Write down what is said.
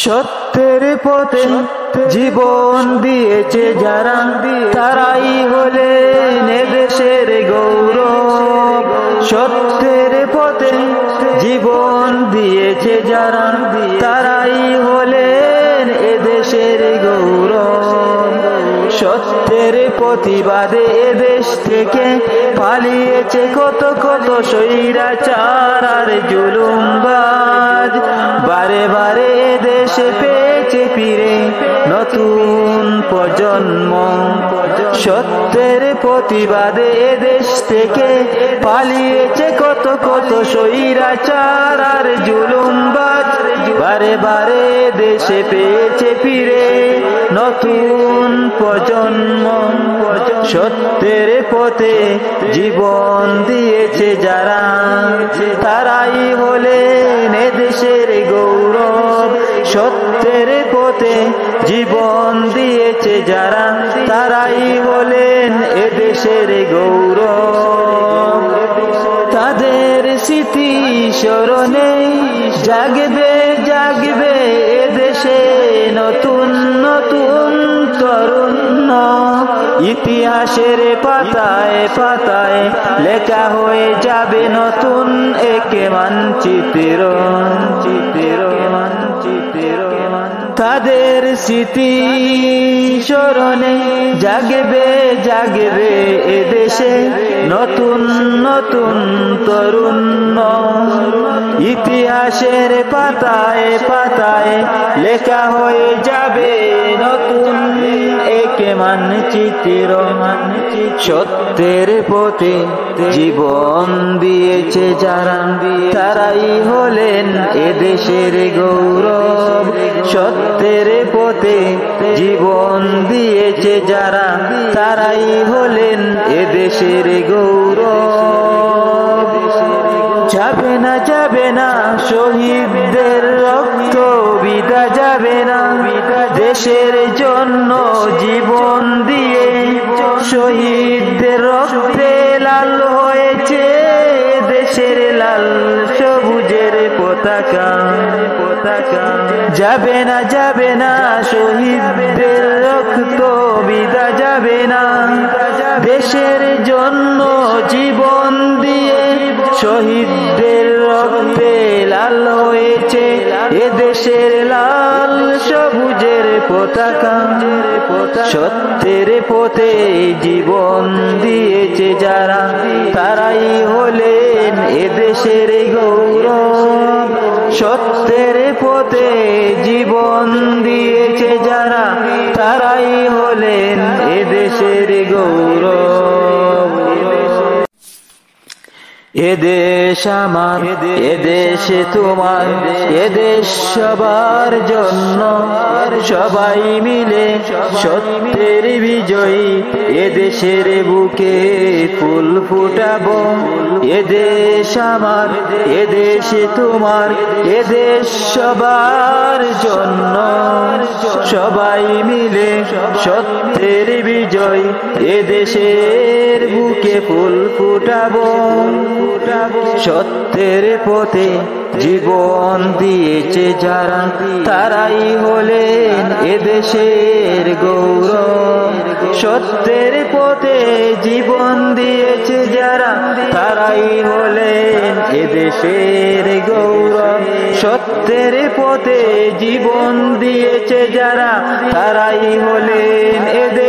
সত্যের পথে জীবন দিয়েছে যারা, তারাই হলেন এদেশের গৌরব। সত্যের পথে জীবন দিয়েছে যারা, তারাই হলেন এদেশের গৌরব। সত্যের প্রতিবাদে এদেশ থেকে পালিয়েছে কত কত স্বৈরাচার আর জুলুমবাজ। বারে বারে দেশে পেয়েছে ফিরে নতুন প্রজন্ম। সত্যের প্রতিবাদে দেশ থেকে পালিয়েছে কত কত স্বৈরাচার আর জুলুমবাজ। বারে বারে দেশে পেয়েছে ফিরে নতুন প্রজন্ম। সত্যের পথে জীবন দিয়েছে যারা, তারাই হলেন এদেশের গৌরব। সত্যের পথে জীবন দিয়েছে যারা, তারাই হলেন এদেশের গৌরব। তাদের স্মৃতি স্মরণে জাগবে জাগবে এদেশে নতুন নতুন তরুণ। ইতিহাসের পাতায় পাতায় লেখা হয়ে যাবে নতুন এক মানচিত্র। তাদের স্মৃতি স্মরণে জাগবে জাগবে এদেশে নতুন নতুন তরুণ। ইতিহাসের পাতায় পাতায় লেখা হয়ে যাবে নতুন এক মানচিত্র। সত্যের পথে জীবন দিয়েছে যারা, তারাই হলেন এদেশের গৌরব। সত্যের পথে জীবন দিয়েছে যারা, তারাই হলেন এদেশের গৌরব। যাবে না যাবে না শহীদদের রক্ত, বিদা যাবে না দেশের জন্য জীবন দিয়ে। শহীদদের রক্তে লাল হয়েছে দেশের লাল সবুজের পতাকা। যাবে না যাবে না শহীদদের রক্ত, বিদা যাবে না দেশের জন্য জীবন দিয়ে। শহীদদের রক্তে লাল হয়েছে এদেশের লাল সবুজের পতাকা। সত্যের পথে জীবন দিয়েছে যারা, তারাই হলেন এদেশের গৌরব। সত্যের পথে জীবন দিয়েছে যারা, তারাই হলেন এদেশের গৌরব। এদেশ আমার, এদেশ তোমার, এদেশ সবার জন্য। সবাই মিলে সত্যের বিজয়ী এদেশের বুকে ফুল ফুটাবো। এদেশ আমার, এদেশ তোমার, এদেশ সবার জন্য। সবাই মিলে সত্যের বিজয় এদেশের বুকে ফুল ফুটাবো। সত্যের পথে জীবন দিয়েছে যারা, তারাই হলেন এদেশের গৌরব। সত্যের পথে জীবন দিয়েছে যারা, তারাই হলেন এদেশের গৌরব। সত্যের পথে জীবন দিয়েছে যারা, তারাই হলেন এদেশের